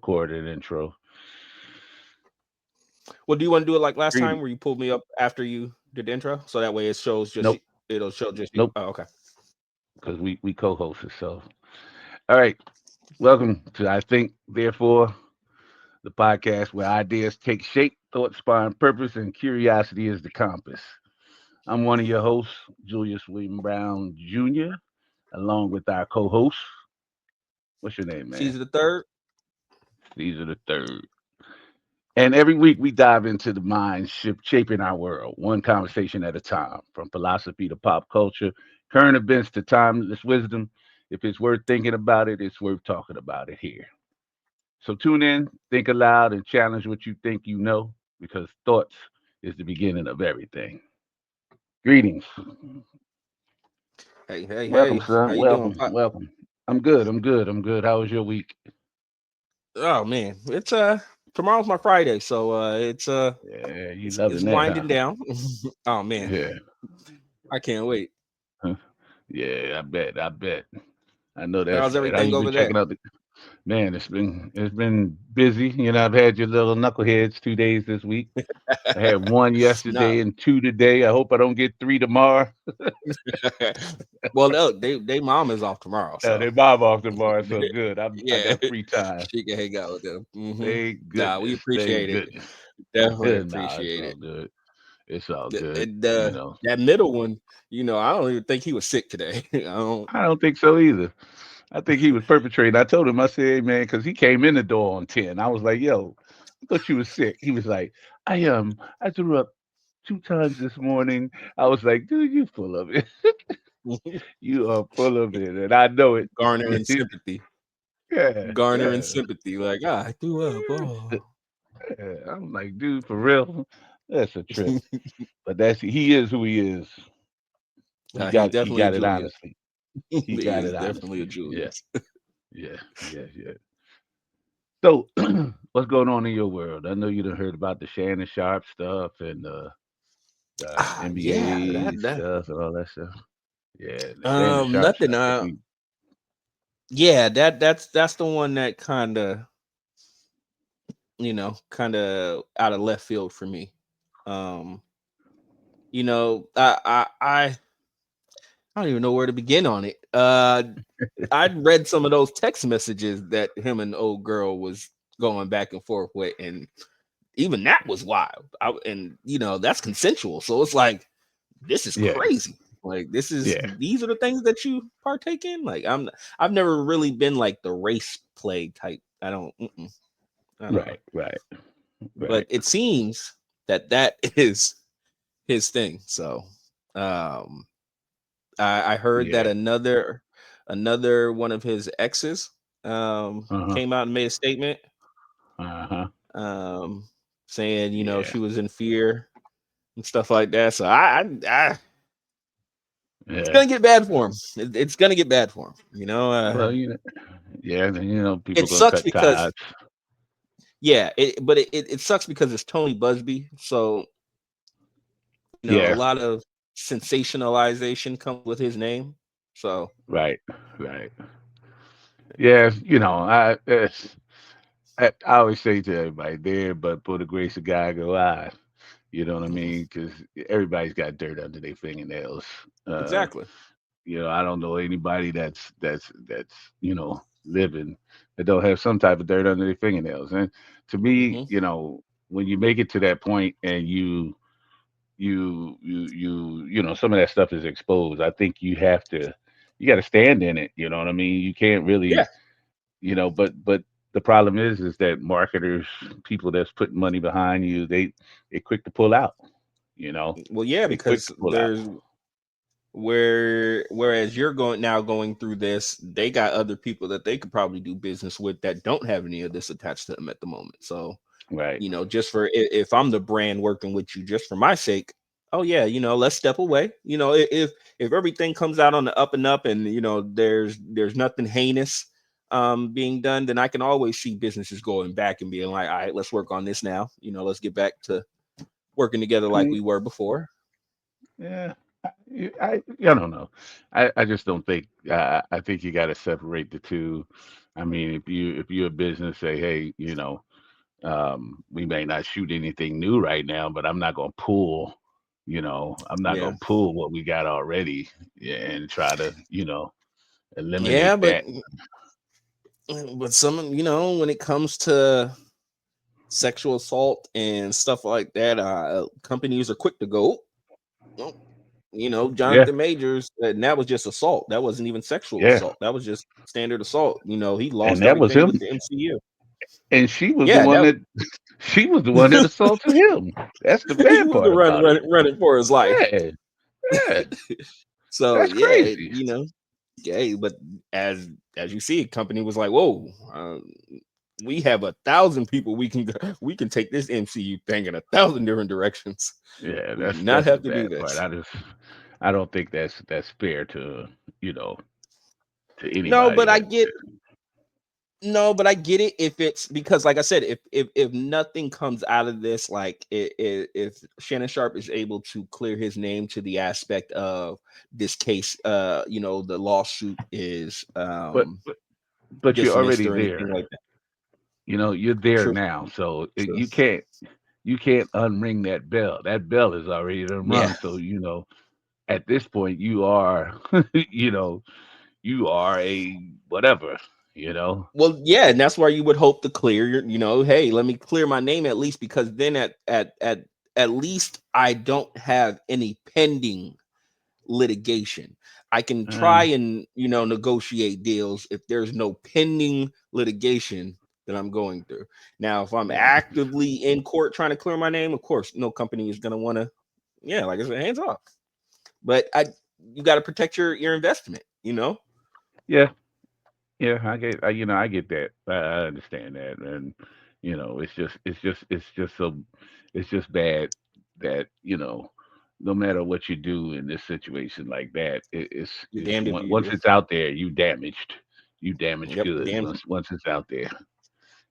record an intro. Well, do you want to do it like last time Greeting. where you pulled me up after you did the intro? So that way it shows just Nope, it'll show just you. nope, Oh, okay. because we co-host it. So, all right, welcome to I Think Therefore, the podcast where ideas take shape, thoughts find purpose, and curiosity is the compass. I'm one of your hosts, Julius William Brown Jr., along with our co-host. What's your name, man? Caesar the third. These are the third. And every week we dive into the mind shaping our world, one conversation at a time, from philosophy to pop culture, current events to timeless wisdom. If it's worth thinking about it, it's worth talking about it here. So tune in, think aloud, and challenge what you think you know, because thoughts is the beginning of everything. Greetings. Hey, hey, Welcome, hey. How son. you doing, Welcome. Pop? Welcome. I'm good. I'm good. I'm good. How was your week? Oh man, it's tomorrow's my Friday, so Yeah, you it's loving that, winding huh? down. Oh man, Yeah. I can't wait. Huh. Yeah, I bet. I bet. I know that's How's right. How everything you been over there? checking out the man? It's been busy. I've had your little knuckleheads 2 days this week. I had one Nah. yesterday and two today. I hope I don't get three tomorrow. Well, no, they mom is off tomorrow, so They bob off tomorrow, so good. I yeah, got free time. she can hang out with them. Thank Nah, we goodness. Thank appreciate it. goodness. Definitely Nah, it's appreciate all it. good. It's all good. And You know, that middle one, I don't even think he was sick today. I don't. I don't think so either. I think he was perpetrating. I told him, I said, hey, man, because he came in the door on 10. I was like, yo, I thought you was sick. He was like, I threw up 2 times this morning. I was like, dude, you full of it. You are full of it. And I know it. Garnering sympathy, Yeah, garnering yeah, sympathy. Like, I threw up. Oh, yeah. I'm like, dude, for real? That's a trip. But he is who he is. he's He definitely a got it Julius. honestly. He He got is it definitely a honestly. Yeah, Julius. yeah, yeah, yeah. So, what's going on in your world? I know you done heard about the Shannon Sharp stuff and the Yeah, NBA that stuff and all that stuff. Yeah, the Shannon Sharp nothing. stuff. If you, Yeah, that's the one that kind of out of left field for me. Um, I don't even know where to begin on it. I'd read some of those text messages that him and the old girl was going back and forth with, and even that was wild. And that's consensual, so it's like this is yeah, crazy. Like yeah, these are the things that you partake in. Like I've never really been like the race play type. I don't know. right, right, But right. it seems that is his thing. So um I heard that Yeah, another one of his exes uh huh, came out and made a statement uh huh. um saying, Yeah, she was in fear and stuff like that. So it's yeah. gonna get bad for him. It's gonna get bad for him. Well, yeah, then, people It gonna sucks cut because ties. yeah, it sucks because it's Tony Busby. So a Yeah, lot of sensationalization comes with his name. So right, right. Yeah, I always say to everybody, there, but for the grace of God, go I. You know what I mean? Because everybody's got dirt under their fingernails. Uh, exactly. I don't know anybody that's living that don't have some type of dirt under their fingernails. And to me, Hmm. when you make it to that point and you some of that stuff is exposed, I think you got to stand in it. You know what I mean? You can't Yeah. really, but the problem is that marketers, people that's putting money behind you, they quick to pull out. You know, Well, yeah, they quick because to pull out. whereas you're going through this, they got other people that they could probably do business with that don't have any of this attached to them at the moment. So, Right. just for if I'm the brand working with you just for my sake, oh yeah, let's step away. If everything comes out on the up and up and there's nothing heinous being done, then I can always see businesses going back and being like, all right, let's work on this now. Let's get back to working together I like mean, we were before. yeah. I don't know. I just don't think. I think you got to separate the two. I mean, if you're a business, say, hey, we may not shoot anything new right now, but I'm not gonna pull, I'm not Yeah. gonna pull what we got already, yeah, and try to, eliminate Yeah, that. but some, when it comes to sexual assault and stuff like that, companies are quick to go. "Oh, Yeah, Jonathan Majors, and that was just assault. That wasn't even sexual yeah, assault. That was just standard assault. He and lost that was everything him, with the MCU. and she was the Yeah, one that that she was the one that assaulted him. That's the he bad was part about it. running for his life. Yeah, yeah, So that's yeah, crazy. yeah. But as you see, company was like, whoa, we have 1,000 people we can take this MCU thing in 1,000 different directions. Yeah, We do that's not that's the have to do bad part. this. I don't think that's fair to you know to No, anybody but I that get No, but I get it if it's because, like I said, if nothing comes out of this, like if Shannon Sharp is able to clear his name to the aspect of this case, the lawsuit is but but you're dismissed already or anything there. like that. You're there True, now, so true. you can't unring that bell. That bell is already done Yeah. rung. So at this point you are you know you are a whatever. You know. Well, yeah, and that's why you would hope to clear hey, let me clear my name at least, because then at least I don't have any pending litigation. I can Uh, try and negotiate deals if there's no pending litigation that I'm going through. Now, if I'm yeah, actively in court trying to clear my name, of course, no company is gonna want to, yeah, like I said, hands off. But you got to protect your investment. yeah, yeah. I get that. I understand that, and it's just bad that no matter what you do in this situation like that, You're damned if once you, it's out there, you damaged yep, goods once it's out there,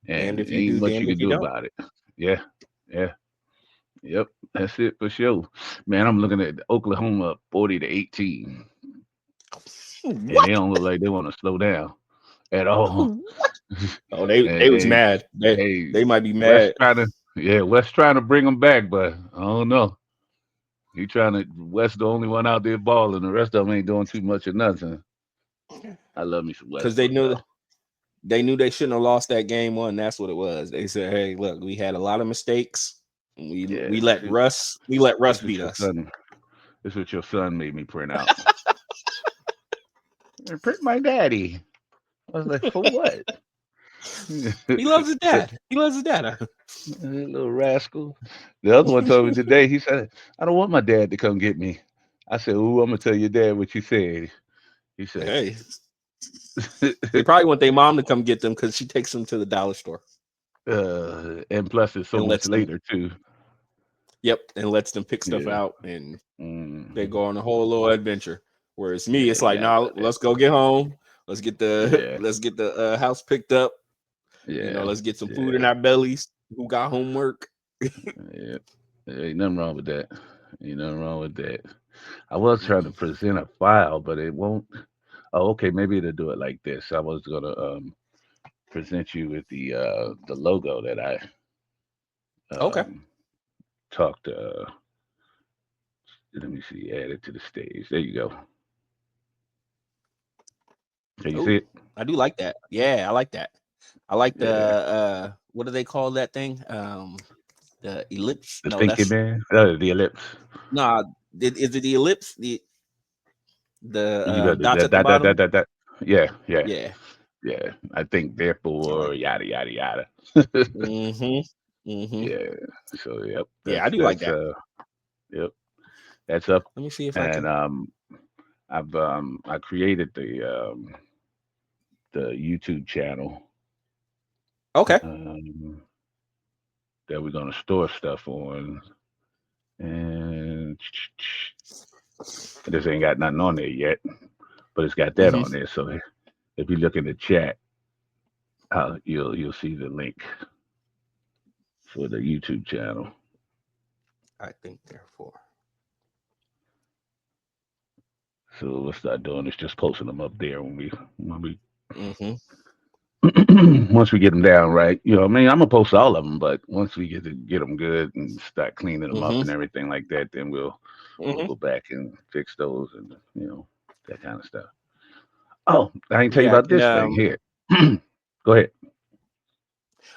damned and if you ain't do, much you damned if can you do don't. about it. Yeah, yeah, yep, that's it for sure. Man, I'm looking at Oklahoma 40-18, and they What? don't look like they want to slow down at all. What? Oh, they was Hey, mad. hey, They might be West mad. West trying to bring them back, but I don't know. West the only one out there balling. The rest of them ain't doing too much of nothing. I love me some Because they Westbrook knew though. they shouldn't have lost that game one. That's what it was. They said, "Hey, look, we had a lot of mistakes. Yeah, We let Russ this is beat your us." son. This is what your son made me print out. Print my daddy. I was like, for what? He loves his dad. He loves his dad. Little rascal. The other one told me today. He said, "I don't want my dad to come get me." I said, "Ooh, I'm gonna tell your dad what you said." He said, Hey, they probably want their mom to come get them because she takes them to the dollar store and plus it's so and much lets them. later too. Yep, and lets them pick stuff Yeah. out, and they Hmm. go on a whole little adventure. Whereas me, Yeah, it's you like, gotta no, love that. let's go get home. Let's get the Yeah. house picked up. Yeah. Let's get some food in Yeah. our bellies. Who got homework? Yeah. Ain't nothing wrong with that. Ain't nothing wrong with that. I was trying to present a file, but it won't. Oh, okay. Maybe it'll do it like this. I was gonna present you with the logo that I Okay. um talked. Let me see. Add it to the stage. There you go. Can you see Oh, it? I do like that. Yeah, I like that. I like the Yeah. what do they call that thing? The ellipse? The No, thinking that's man. The ellipse. nah. Is it the ellipse? You The got dots that at the that that that bottom? that that. Yeah. Yeah. Yeah, Yeah. I think I like therefore that. yada yada yada. Mm-hmm. Mm-hmm. Yeah. So yep. Yeah, I do like that. Yep. That's up. Let me see if I And can. I created the YouTube channel Okay. um that we're gonna store stuff on, and this ain't got nothing on there yet, but it's got that Mm-hmm. on there. So if you look in the chat, you'll see the link for the YouTube channel. I think therefore. So we'll start doing is just posting them up there when we Mm-hmm. once we get them down right, I mean, I'm gonna post all of them, but once we get them good and start cleaning them up Mm-hmm. and everything like that, then we'll Mm-hmm. go back and fix those and that kind of stuff. Oh, I ain't tell you Yeah, I about can. this thing here. Go ahead.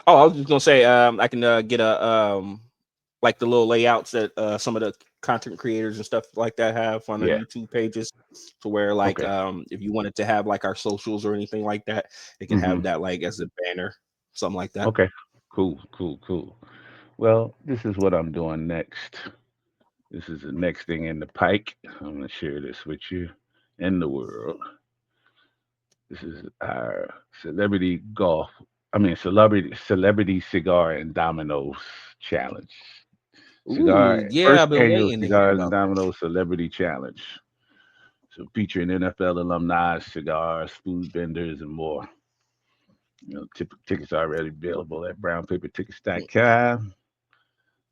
Oh, I was just gonna say, I can get a like the little layouts that some of the content creators and stuff like that have on their Yeah. YouTube pages, to where like Okay. if you wanted to have like our socials or anything like that, it can Hmm. have that like as a banner, something like that. Okay. Cool. Cool. Cool. Well, this is what I'm doing next. This is the next thing in the pike. I'm gonna share this with you in the world. This is our celebrity golf. I mean, celebrity cigar and dominoes challenge. Ooh, Cigar yeah, first I've been annual waiting to hear cigars and about that. dominoes celebrity challenge. So featuring NFL alumni, cigars, food vendors, and more. Tickets are already available at brownpapertickets.com.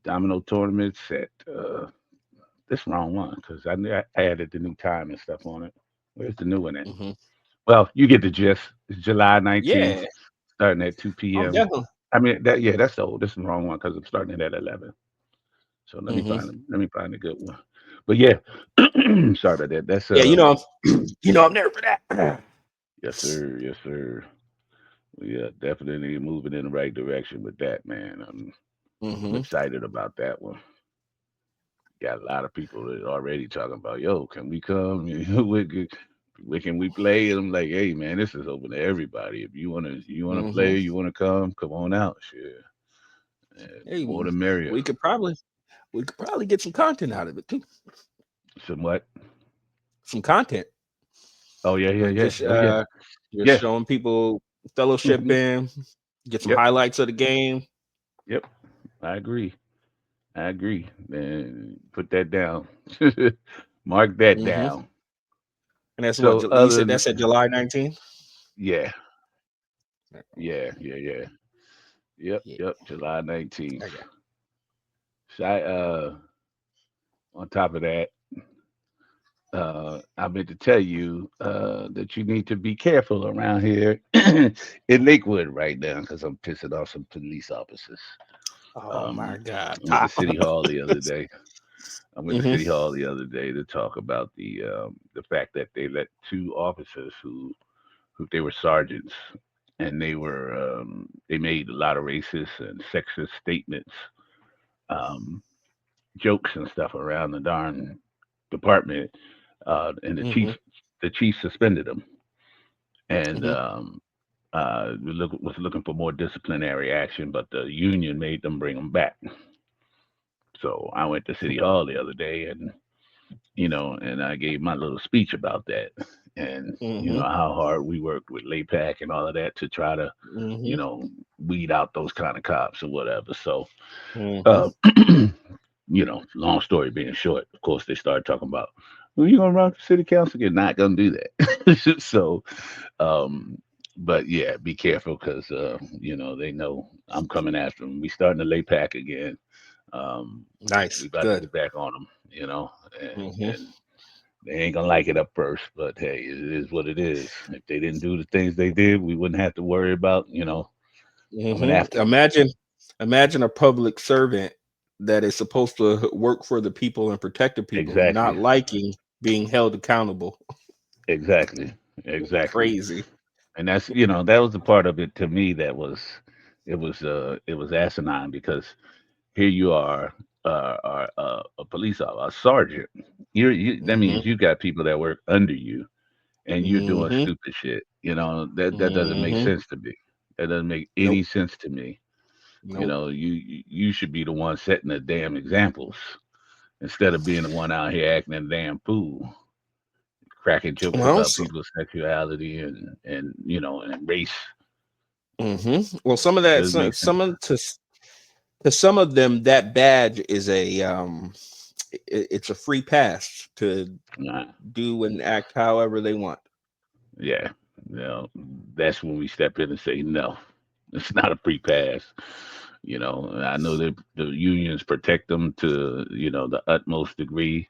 Domino tournaments at this wrong one because I added the new time and stuff on it. Where's the new one at? Hmm. Well, you get the gist. It's July 19th, Yeah, starting at I'm 2 p.m. definitely. I mean that's the old. This is the wrong one because I'm starting it at 11. So Hmm. let me find a good one. But yeah, sorry about that. That's Yeah, you know, I'm there for that. yes sir, yes sir. Yeah, definitely moving in the right direction with that, man. I'm Hmm. excited about that one. Got a lot of people that already talking about, yo, can we come? Where can we play? And I'm like, hey man, this is open to everybody. If you wanna Hmm. play, you wanna come on out. Shit. And Hey, more the merrier. we could probably we could probably get some content out of it too. Somewhat. Some content. Oh yeah, yeah, Like yeah. Oh yeah. just Yeah. showing people Hmm. fellowshipping, get some Yep. highlights of the game. Yep. I agree. I agree. And put that down. Mark that Hmm. down. And that's what So you other said. That's at July 19th. yeah, yeah. Yep, Yeah, yep. July 19th. I got. So on top of that, I meant to tell you that you need to be careful around here in Lakewood right now because I'm pissing off some police officers. Oh Um, my God, I went to Pop. City Hall the other day. I went to Hmm. City Hall the other day to talk about the fact that they let two officers who they were sergeants and they made a lot of racist and sexist statements, um, jokes and stuff around the darn department, and Hmm. the chief suspended them and Hmm. was looking for more disciplinary action, but the union made them bring them back. So I went to City Hall the other day, and and I gave my little speech about that, and Hmm. how hard we worked with LAPAC and all of that to try to you Hmm. know weed out those kind of cops or whatever. So, Hmm. uh, long story being short, of course they started talking about, well, you gonna run for city council? You're not gonna do that. So, um, but yeah, be careful because they know I'm coming after them. We starting to lay pack again. Um, Nice, we about to good. get back on them, Hmm. and they ain't gonna like it up first, but hey, it is what it is. If they didn't do the things they did, we wouldn't have to worry about, coming Hmm. after them. Imagine a public servant that is supposed to work for the people and protect the people, not Exactly, liking being held accountable. exactly, exactly. Crazy. And that's that was the part of it to me that it was asinine because here you are a police officer, a sergeant. That Hmm. means you got people that work under you, and you're doing Hmm. stupid shit. That doesn't make Hmm. sense to me. That doesn't make any Nope. sense to me. Nope. You should be the one setting the damn examples instead of being the one out here acting a damn fool, cracking jokes Well, about so, people's sexuality and race. well, some of It that, doesn't make sense. to some of them, that badge is a it's a free pass to Nah, do and act however they want. yeah, you know, that's when we step in and say no. It's not a free pass. I know that the unions protect them to the utmost degree,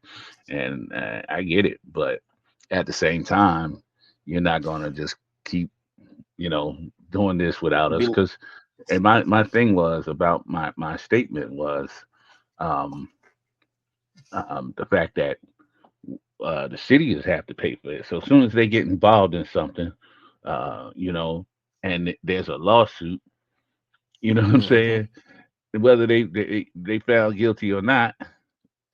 and I get it. But at the same time, you're not gonna just keep you know doing this without us. Be, Because, and my thing was about my statement was um, the fact that the cities have to pay for it. So as soon as they get involved in something, you know, and there's a lawsuit, you know what I'm hmm saying? Whether they found guilty or not,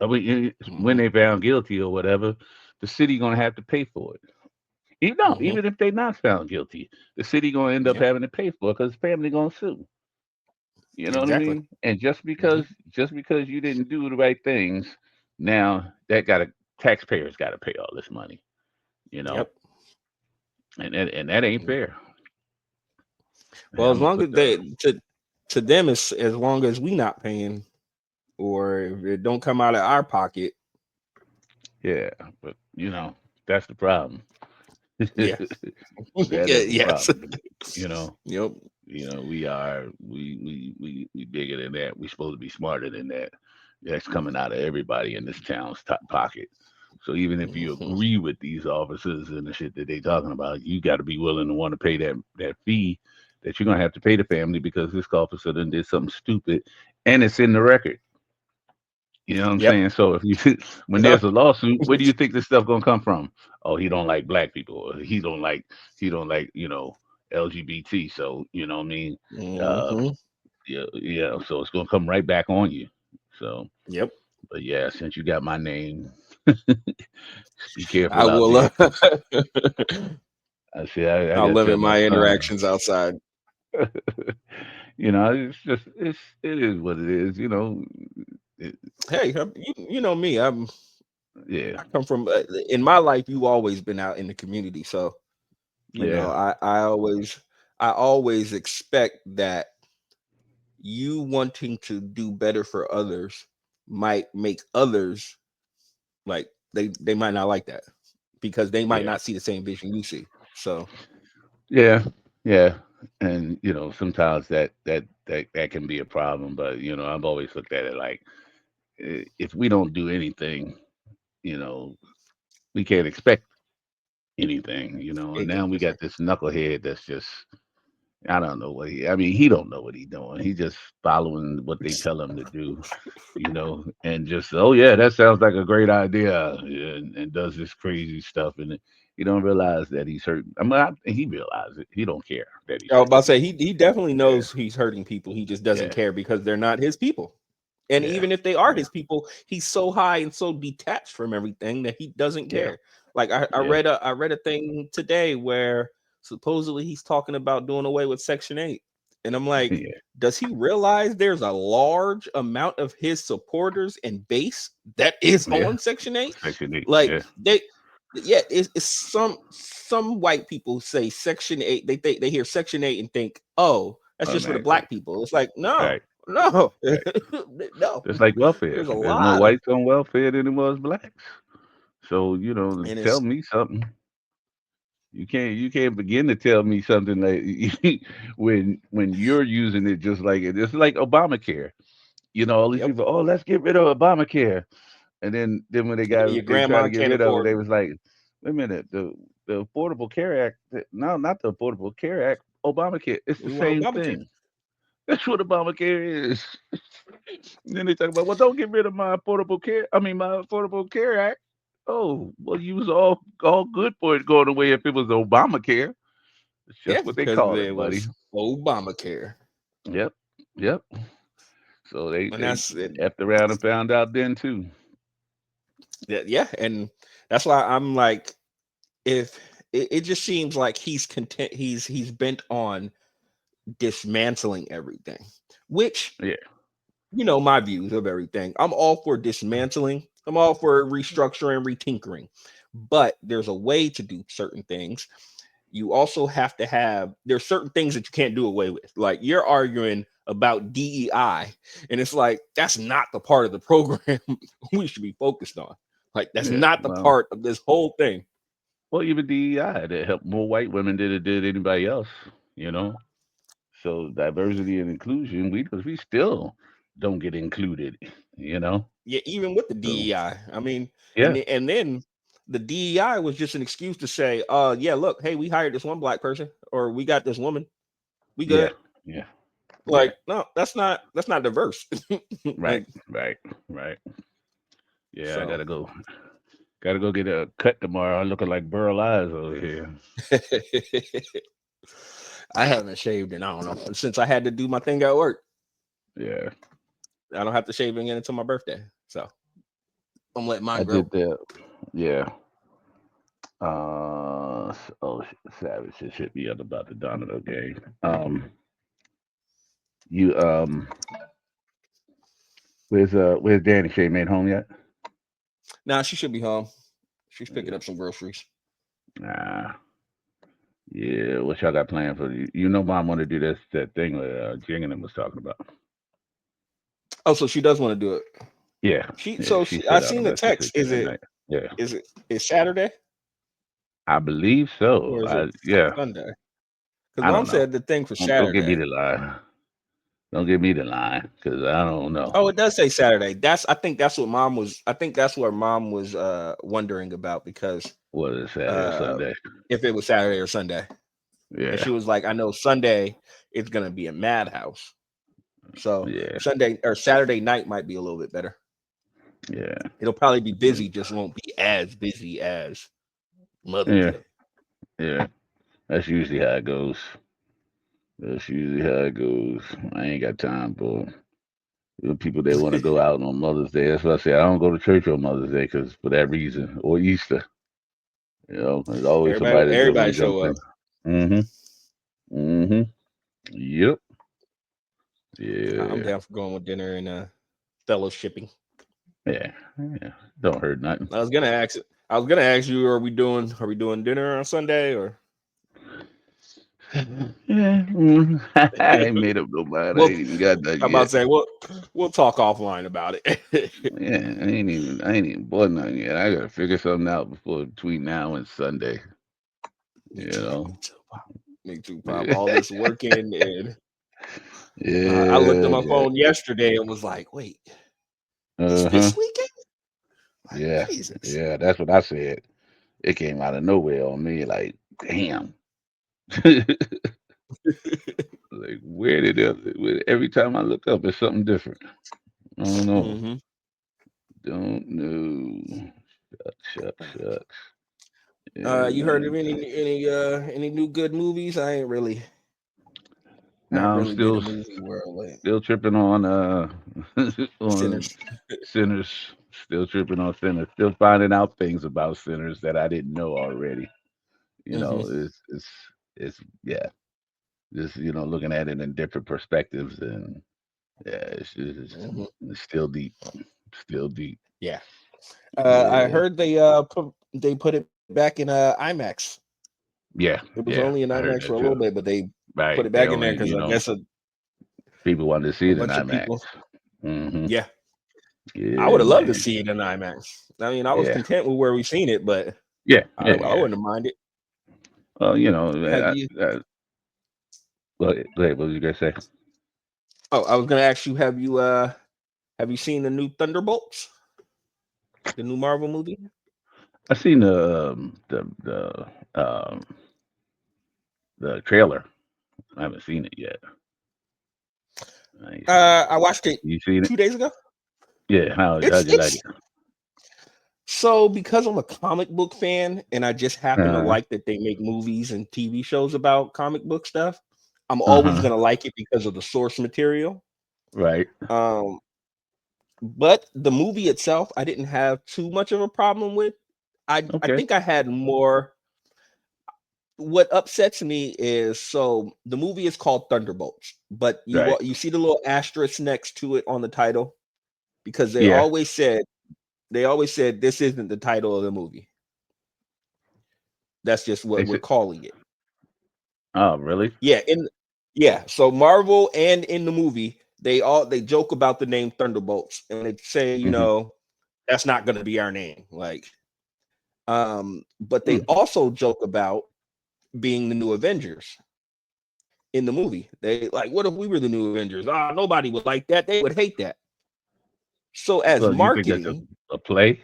I mean, when hmm they found guilty or whatever, the city gonna have to pay for it. Even no, hmm even if they not found guilty, the city gonna end up Yep. having to pay for it because the family gonna sue. You know what I Exactly. mean? And hmm just because you didn't do the right things, now that got to taxpayers got to pay all this money. You know, Yep. and that ain't Mm. fair. And Well, I'm as gonna long as put the they to them, it's as long as we not paying, or if it don't come out of our pocket. yeah, but that's the problem. Yeah. That Yeah. is the Yes. problem. You know, Yep. we bigger than that. We supposed to be smarter than that. That's coming out of everybody in this town's top pocket. So even if you hmm agree with these officers and the shit that they talking about, you got to be willing to want to pay that fee that you're gonna have to pay the family because this officer done did something stupid, and it's in the record. You know what I'm Yep. saying? So if you when there's a lawsuit, where do you think this stuff gonna come from? Oh, he don't like black people, or he don't like LGBT. So you know what I mean? Uh, hmm yeah, yeah. So it's gonna come right back on you. So, Yep. but yeah, since you got my name, be I careful out will. there, cause I see I I'll gotta tell limit my my son. interactions outside. It is what it is. It, Hey, you know me. yeah, I come from in my life. You always been out in the community, so you know yeah, I always expect that you wanting to do better for others might make others like they might not like that because they might yeah. not see the same vision you see. So Yeah, yeah, and sometimes that can be a problem. But I've always looked at it like if we don't do anything, you know, we can't expect anything. And now we exactly. got this knucklehead that's just I don't know what he. I mean, he don't know what he doing. He just following what they tell him to do. And just oh yeah, that sounds like a great idea, and does this crazy stuff, and you don't realize that he's hurting. I mean, he realizes it. He don't care that he's I was about hurting to say people. he definitely Yeah, knows he's hurting people. He just doesn't yeah, care because they're not his people. And yeah, even if they are yeah, his people, he's so high and so detached from everything that he doesn't yeah, care. Like I yeah, read a thing today where supposedly he's talking about doing away with Section 8. And I'm like, yeah. does he realize there's a large amount of his supporters and base that is Yeah. on Section 8? Section 8. Like Yeah, they yeah, it's some white people say Section 8, they hear Section 8 and think, oh, that's just for the automatically. black people. It's like, no, Right, no, right. no. Just like welfare. There's a There's more lot of whites on welfare than there was blacks. So and tell it's me something. You can't begin to tell me something like when you're using it just like it. It's like Obamacare. All these yep. people, oh, let's get rid of Obamacare. And then when Your they try grandma to get can't rid of it, afford they was like, wait a minute, the Affordable Care Act, no, not the Affordable Care Act, Obamacare, it's the we want same Obamacare. thing. That's what Obamacare is. Then they talk about, well, don't get rid of my Affordable Care. I mean, my Affordable Care Act. Oh, well, you was all good for it going away if it was Obamacare. It's Yeah, just what they because call it, there buddy. was Obamacare. Yep, yep. So And they that's it. effed around and found out then too. Yeah, and that's why I'm like, if it just seems like he's content, he's bent on dismantling everything, which Yeah, my views of everything. I'm all for dismantling. I'm all for restructuring, retinkering. But there's a way to do certain things. You also have to have there's certain things that you can't do away with. Like you're arguing about DEI, and it's like that's not the part of the program we should be focused on. Like that's yeah. not the part of this whole thing. Well, even DEI that helped more white women than it did anybody else. You know, so diversity and inclusion, we still don't get included. You know, Yeah, even with the so DEI. I mean, yeah, and then the DEI was just an excuse to say, yeah, look, hey, we hired this one black person or we got this woman. We Yeah, good. yeah, yeah. Like, no, that's not diverse. Right, Like, right, right. Yeah, I so gotta go. Gotta go get a cut tomorrow. I'm looking like Burl Eyes over here. I haven't shaved in, I don't know, since I had to do my thing at work. Yeah, I don't have to shave again until my birthday. So I'm letting I mine grow. did that. Yeah. Savage just hit me up about the Domino game. You where's Danny? She ain't made home yet? Now she should be home. She's picking Yeah. up some groceries. Nah. Yeah, what y'all got planned for you? You know, Mom want to do that thing that Jingan was talking about. Oh, so she does want to do it. Yeah, yeah. She I said I'll seen the message her text. Is tonight. Yeah, is Saturday I believe so. or is it Yeah, Sunday? Because I Mom don't know. said the thing for Don't give me Saturday. the lie. Don't give me the line because I don't know Oh, it does say Saturday. I think that's what Mom was. I think that's what Mom was wondering about because whether it's Saturday or uh Sunday. if it was Saturday or Sunday. And Yeah, she was like, I know Sunday it's gonna be a madhouse. So yeah, Sunday or Saturday night might be a little bit better. yeah, It'll probably be busy, just won't be as busy as Mother's yeah, Day. yeah. That's usually how it goes. That's usually how it goes. I ain't got time for the people that want to go out on Mother's Day. That's what I say. I don't go to church on Mother's Day because for that reason or Easter. You know, there's always somebody that just want Everybody to jump show up. in. Mm-hmm. Mm-hmm. Yep. I'm Yeah. down for going with dinner and fellowshipping. Yeah. Yeah. Don't hurt nothing. I was gonna ask you, are we doing dinner on Sunday or Yeah. I ain't made up no mind. I well ain't even got nothing I'm about yet. to say we'll talk offline about it. Yeah, I ain't even bought nothing yet. I gotta figure something out before between now and Sunday. Me You too. know. Me too. Pop. Me too, Pop. Yeah. All this working and I looked at Yeah. my phone yesterday and was like, wait, it's Uh-huh. this weekend? Like, Yeah. Jesus. Yeah. That's what I said. It came out of nowhere on me. Like, damn. Like, where did every time I look up, it's something different. I don't know. Hmm. Don't know. Shucks. You heard of And any new good movies? I ain't really not now I'm really been still a movie world like still tripping on on Sinners. sinners. Still tripping on sinners. Still finding out things about sinners that I didn't know already. You Hmm. know, it's yeah. Just looking at it in different perspectives, and yeah, Hmm. it's still deep. Still deep. Yeah. I Yeah. heard they put it back in IMAX. Yeah. It was Yeah. only in I heard IMAX for that a too. little bit, but they put Right. it They back in there only, because I guess people wanted to see a it in bunch of IMAX. people. Hmm. Yeah, I would Yeah, have loved to man. see it in IMAX. I mean, I was Yeah. content with where we seen it, but Yeah. I Yeah. Yeah. wouldn't have minded. Well, Have you? go ahead. What was you gonna say? Oh, I was gonna ask you. Have you seen the new Thunderbolts, the new Marvel movie? I seen the trailer. I haven't seen it yet. I ain't seen it. I watched it You seen it? 2 days ago. Yeah. How'd you like It's it? so because I'm a comic book fan and I just happen to Uh like that they make movies and TV shows about comic book stuff. I'm always huh. gonna like it because of the source material. Right. Um, but the movie itself, I didn't have too much of a problem with. I Okay. think I had more. What upsets me is so the movie is called Thunderbolts, but Right. you see the little asterisk next to it on the title because Yeah. they always said this isn't the title of the movie. That's just what They we're said. calling it. Oh, really? Yeah, so Marvel and in the movie, they joke about the name Thunderbolts and they say, Hmm. that's not gonna be our name. Like, but they Mm. also joke about being the new Avengers in the movie. They like, what if we were the new Avengers? Ah, nobody would like that. They would hate that. So as Well, you think that's marketing, a play?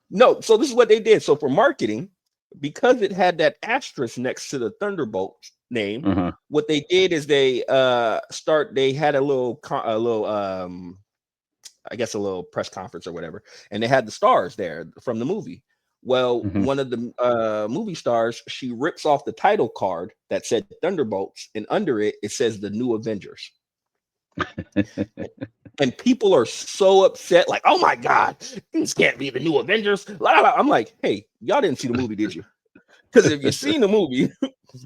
no, so this is what they did. So for marketing, because it had that asterisk next to the Thunderbolts name. Uh-huh. What they did is they had a little I guess a little press conference or whatever, and they had the stars there from the movie. Well, Mhm. one of the movie stars, she rips off the title card that said Thunderbolts, and under it says the New Avengers. And people are so upset, like, oh my god, this can't be the New Avengers. La, la, la. I'm like, hey, y'all didn't see the movie, did you? Because if you've seen the movie,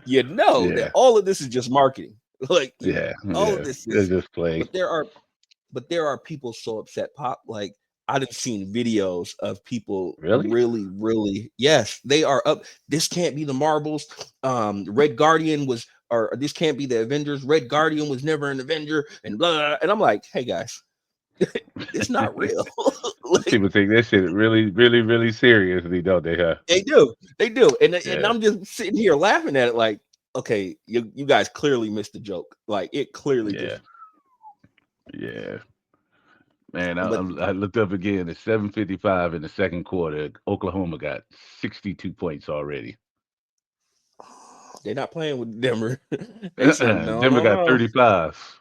you know that Yeah. all of this is just marketing. Like, Yeah. all Yeah. of this It's is, just play. but there are people so upset, Pop. Like, I've seen videos of people Really? really, yes, they are up. This can't be the Marvels. Red Guardian was, or this can't be the Avengers. Red Guardian was never an Avenger, and blah, blah, blah. And I'm like, hey guys, it's not real. Like, People take that shit really, really, really seriously, don't they? Huh? they do, and Yeah. I'm just sitting here laughing at it, like, okay, you guys clearly missed the joke. Like, it clearly Yeah. just. Yeah. Man, But I looked up again. It's 7:55 in the second quarter. Oklahoma got 62 points already. they're not playing with Denver. They said no, Denver no, got no. 35.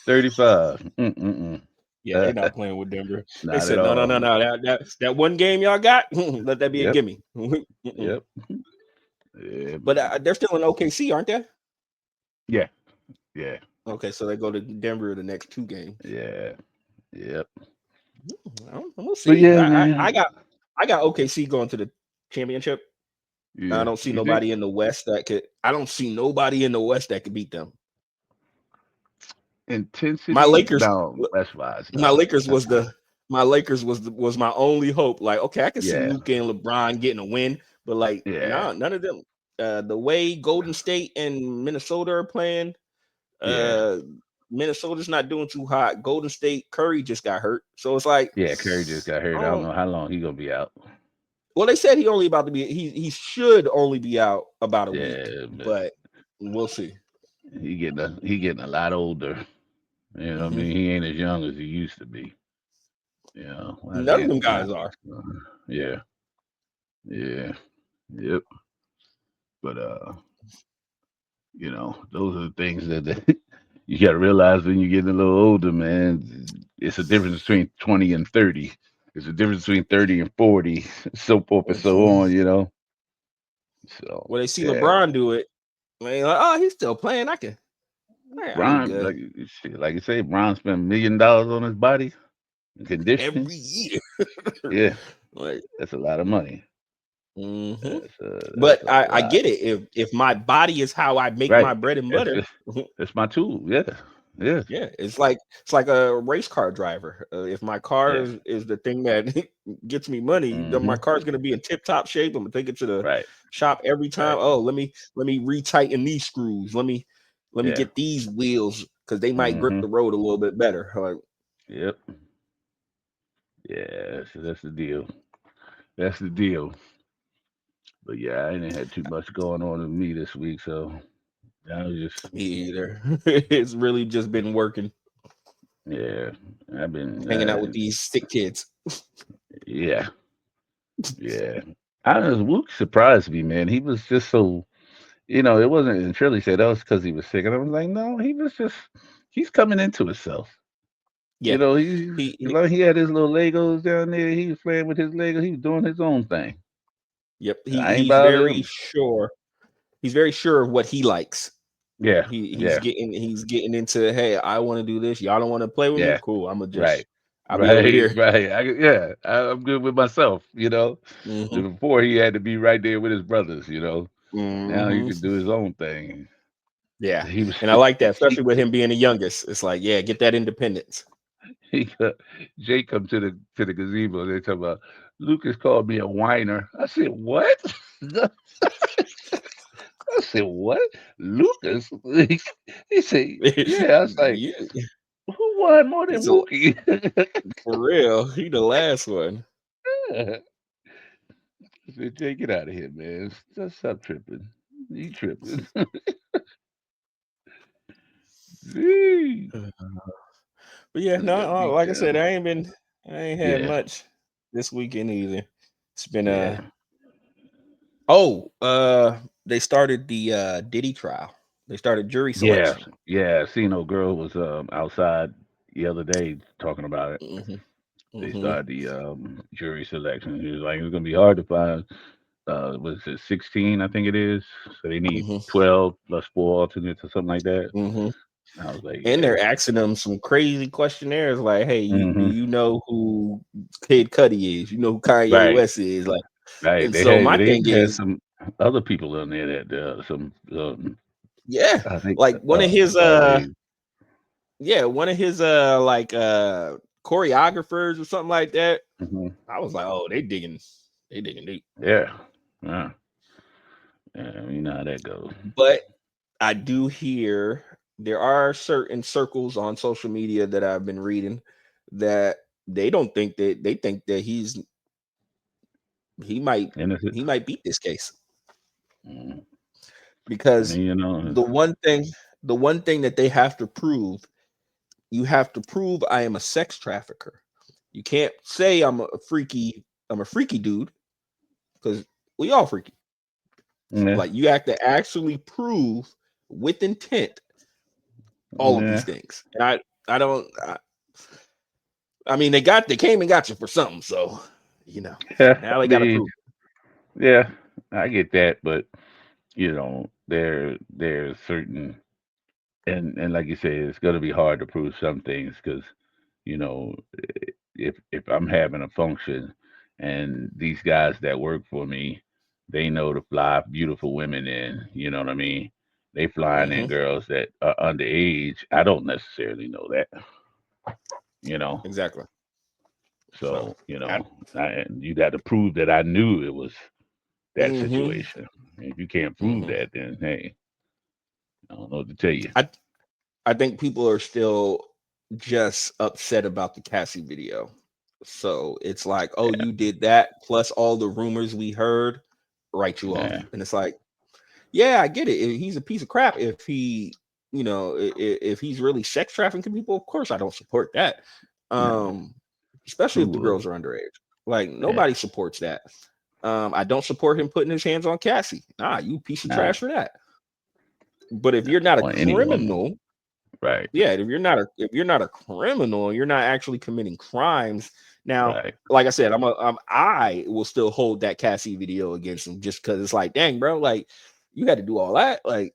35. Mm-mm-mm. Yeah, they're not playing with Denver. They Not at said no, no, no, all. no. That one game y'all got, let that be a Yep. gimme. Yep. Yeah. But they're still in OKC, aren't they? Yeah. Yeah. Okay, so they go to Denver the next 2 games. Yeah. Yep. We'll see. But yeah, I man. got OKC going to the championship. Yeah. I don't see You think? nobody in the West that could. I don't see nobody in the West that could beat them. Intensity? My Lakers, No, West wise. my No. Lakers was my only hope. Like, okay, I can see Yeah. Luka and LeBron getting a win, but like, Yeah. none of them. The way Golden State and Minnesota are playing, Yeah. Minnesota's not doing too hot. Golden State, Curry just got hurt, so it's like, Yeah. Curry just got hurt. I don't know how long he gonna be out. well, they said he should only be out about a week, Yeah, but we'll see. he getting a lot older. You know what I mean? He ain't as young as he used to be. You know, None of them guys are. Yeah. Yeah. Yep. But you know, those are the things that you got to realize when you're getting a little older, man. It's a difference between 20 and 30. It's a difference between 30 and 40, so forth and so on, you know. So Well, they see yeah. LeBron do it. Like, oh, he's still playing. I can. I'll be Bron, good. like you say, Bron spent $1 million on his body and conditioning. Every year. Yeah, Like, that's a lot of money. but That's a I lot. get it. If my body is how I make Right. my bread and butter, That's my tool. Yeah. Yeah. yeah, it's like a race car driver. If my car Yeah. is the thing that gets me money, then my car's gonna be in tip top shape. I'm gonna take it to the Right. shop every time. Right. Oh, let me retighten these screws. Let me Yeah. get these wheels because they might grip the road a little bit better. Like, Yep. Yeah, so that's the deal. That's the deal. But yeah, I ain't had too much going on with me this week, so I was just me either. It's really just been working, yeah. I've been hanging out with these sick kids. yeah. Yeah. I was Wook surprised me, man. He was just so it wasn't and Shirley said that was because he was sick. And I was like, no, he's coming into himself. Yeah, You know, he had his little Legos down there. He was playing with his Legos. He was doing his own thing. yep. I ain't He's bothering very him. sure. He's very sure of what he likes. Yeah. He's getting into, hey, I want to do this. Y'all don't want to play with me? Yeah. Cool. I'm gonna Right. I'll be over here. Right. I'm good with myself, you know. Before he had to be right there with his brothers, you know. Now he can do his own thing. Yeah. And I like that, especially with him being the youngest. It's like, yeah, get that independence. Jay come to the gazebo. They talk about Lucas called me a whiner. I said, what? I said, what? Lucas? He said, yeah. I was like, who won more than Mookie? For real. He the last one. I said, Jay, get out of here, man. Just stop tripping. You tripping. But yeah, no, like I said, I ain't had much this weekend either. It's been they started the Diddy trial. They started jury Yeah, selection. yeah. I seen no girl was outside the other day talking about it. Hmm. They Hmm. started the jury selection. He was like, it's gonna be hard to find. Was it 16? I think it is. So they need Hmm. 12 plus 4 alternates or something like that. Hmm. I was like, And yeah. they're asking them some crazy questionnaires like, "Hey, do Hmm. you know who Kid Cudi is? You know who Kanye Right, West is?" Like, right. and so my They thing even had is, some other people in there that some yeah, I think like forgot his name. one of his like choreographers or something like that. Hmm. I was like, "Oh, they digging deep." Yeah, yeah, yeah. You know how that goes. But I do hear there are certain circles on social media that I've been reading that they don't think that they think that he might And it's, he might beat this case mm, I because mean, you know, the one thing the one thing that they have to prove, you have to prove I am a sex trafficker. You can't say I'm a freaky dude because we all freaky. yeah, Like you have to actually prove with intent all of these yeah, things. And I don't I mean they came and got you for something, so you know yeah. now I they got to mean, prove. yeah, I get that, but you know, there's certain and like you say, it's gonna be hard to prove some things because you know, if I'm having a function and these guys that work for me, they know to fly beautiful women in, you know what I mean? They flying in Hmm. girls that are underage. I don't necessarily know that, you know. Exactly. So So, you I, know, you got to prove that I knew it was that hmm situation. If you can't prove hmm that, then hey, I don't know what to tell you. I I think people are still just upset about the Cassie video. So it's like, oh, Yeah, you did that plus all the rumors we heard, write you off. yeah, And it's like, yeah, I get it. He's a piece of crap. If he, if he's really sex trafficking people, of course I don't support that. no. Um, Especially Who if the would? girls are underage. Like Yeah, nobody supports that. I don't support him putting his hands on Cassie. Nah, you piece of nah, trash for that. But if you're not a on any woman. criminal, Right, yeah, if you're not a criminal, you're not actually committing crimes. Now, right. like I said, I will still hold that Cassie video against him just because it's like, dang, bro, like you had to do all that. Like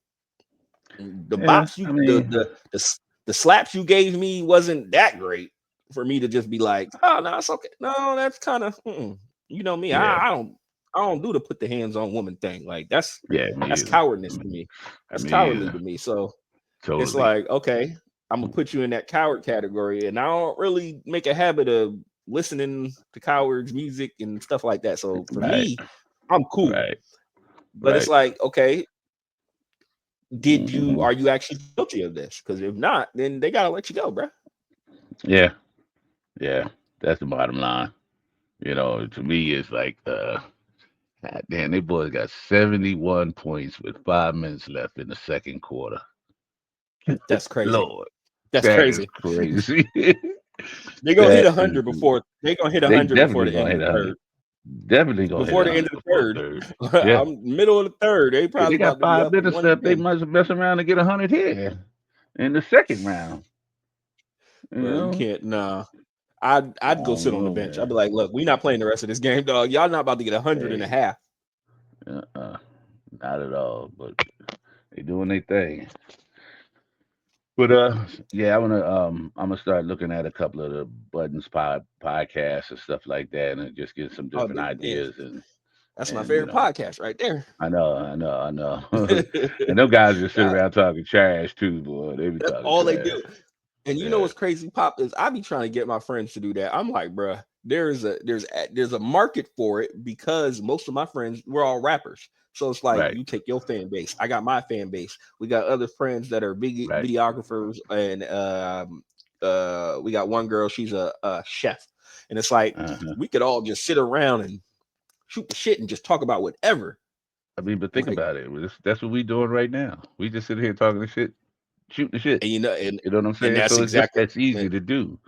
the Yeah, bops you I mean, the slaps you gave me wasn't that great for me to just be like, oh no, it's okay. No, that's kind of you know me. yeah, I don't do the put the hands on woman thing. Like yeah, me that's either. cowardness to me. That's Me cowardly either. to me. So it's Totally. like, okay, I'm gonna put you in that coward category, and I don't really make a habit of listening to cowards music and stuff like that. So for Right, me, I'm cool. right, But it's right. like, okay, Hmm. are you actually guilty of this? Because if not, then they gotta let you go, bro. Yeah, yeah. That's the bottom line. You know, to me, it's like, God damn, they boys got 71 points with 5 minutes left in the second quarter. That's crazy. Lord, That's that is crazy. crazy. They're gonna hit That 100 is. before they're gonna hit They 100 before definitely the end gonna of hit the 100. third. Definitely gonna hit Before the end 100 of the before the third, third. Yeah. I'm middle of the third. They If probably they got about to be five up minutes one left, they ten. must mess around and get 100 here in the second round. You Bro, you know? can't. Nah, I I'd go don't sit on the know, bench. I'd man. be like, look, we not playing the rest of this game, dog. Y'all not about to get 100 and a Hey, half. uh-uh, not at all. But they doing their thing. But yeah, I'm gonna start looking at a couple of the Buttons podcasts and stuff like that, and just get some Oh, different yeah, ideas that's my and you favorite know, podcast right there. I know, and them guys just sit Nah, around talking trash too, boy. They be that's talking all they trash. do. And you know Yeah, what's crazy, Pop, is I be trying to get my friends to do that. I'm like, bruh, there's a market for it because most of my friends, we're all rappers. So it's like right, you take your fan base. I got my fan base. We got other friends that are big right. videographers, and we got one girl, she's a chef. And it's like Uh-huh. we could all just sit around and shoot the shit and just talk about whatever. I mean, but think Like, about it. That's what we doing right now. We just sit here talking the shit, shooting the shit. and you know, and You know what I'm and saying? that's So it's just exactly that's easy and, to do.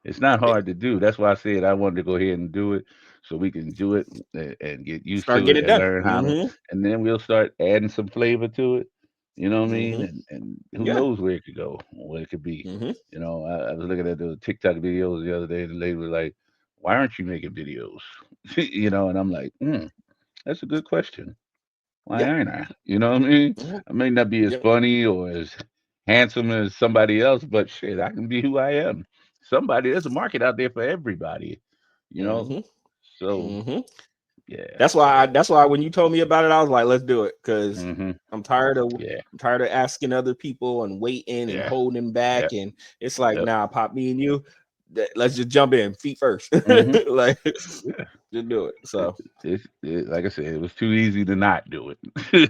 It's not hard to do. That's why I said I wanted to go ahead and do it. so we can do it and get used Start to it getting it and done. learn how to, and then we'll start adding some flavor to it. You know what I mean? Mm-hmm. And who Yeah. knows where it could go, what it could be. Mm-hmm. You know, I was looking at the TikTok videos the other day, and the lady was like, "Why aren't you making videos?" You know, and I'm like, that's a good question. Why Yeah. aren't I? You know what I mean? Mm-hmm. I may not be as Yep. funny or as handsome as somebody else, but shit, I can be who I am. There's a market out there for everybody, you know? Mm-hmm. So, Mm-hmm. yeah. That's why. So, That's why when you told me about it, I was like, "Let's do it," because hmm I'm tired of yeah, asking other people and waiting and yeah, holding back, yep, and it's like, yep. nah, Pop, me and you, let's just jump in feet first, hmm like Yeah. just do it. It, So, like I said, it was too easy to not do it.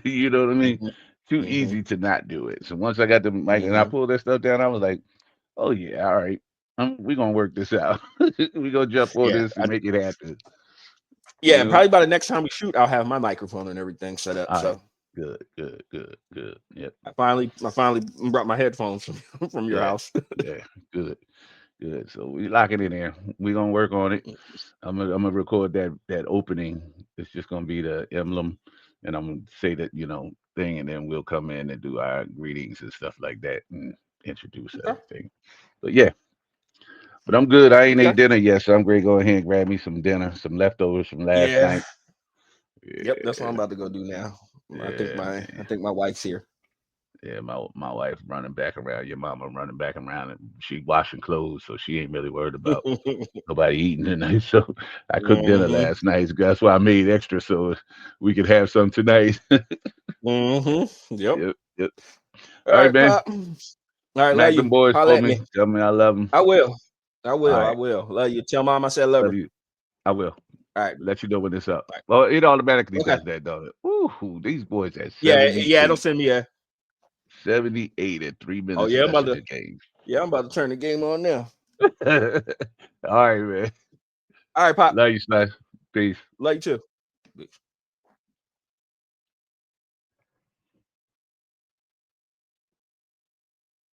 You know what I mean? mm-hmm. Too Mm-hmm. easy to not do it. So once I got the mic and I Mm-hmm. pulled that stuff down, I was like, oh, yeah, all right. We're going to work this out. We're going to jump on Yeah, this and make it happen. yeah. You know? Probably by the next time we shoot, I'll have my microphone and everything set up. All right. So Good, good, good, good. Yep. I finally brought my headphones from your Yeah. house. Yeah. Good. Good. So we lock it in there. We're gonna work on it. I'm gonna record that opening. It's just gonna be the emblem, and I'm gonna say that thing, and then we'll come in and do our greetings and stuff like that and introduce Okay. everything. But yeah, but I'm good. I ain't Okay. ate dinner yet, so I'm going to go ahead and grab me some dinner, some leftovers from last Yeah. night. Yep. That's what Yeah, I'm about to go do now. yeah, I man. think my wife's here. Yeah, my wife running back around, your mama running back around, and she washing clothes, so she ain't really worried about nobody eating tonight. So I cooked dinner Mm-hmm. last night. That's why I made extra so we could have some tonight. Mm-hmm. Yep. Yep, yep. All All right, right, man. Pop. All right, love Smack them you. boys Holla for at me. me. Tell me I love them. I will. I All will. I right, will. Love you. Tell mom I said love love her. you. I will All right. let you know when it's up. All right. Well, it automatically Okay. does that, don't it? Ooh, these boys at Yeah. Yeah. Don't 78, send me a. 78 at three Oh minutes yeah. left in the game. I'm about to turn the game on now. All right, man. All right, Pop. Love you, Slice. Peace. Love you too.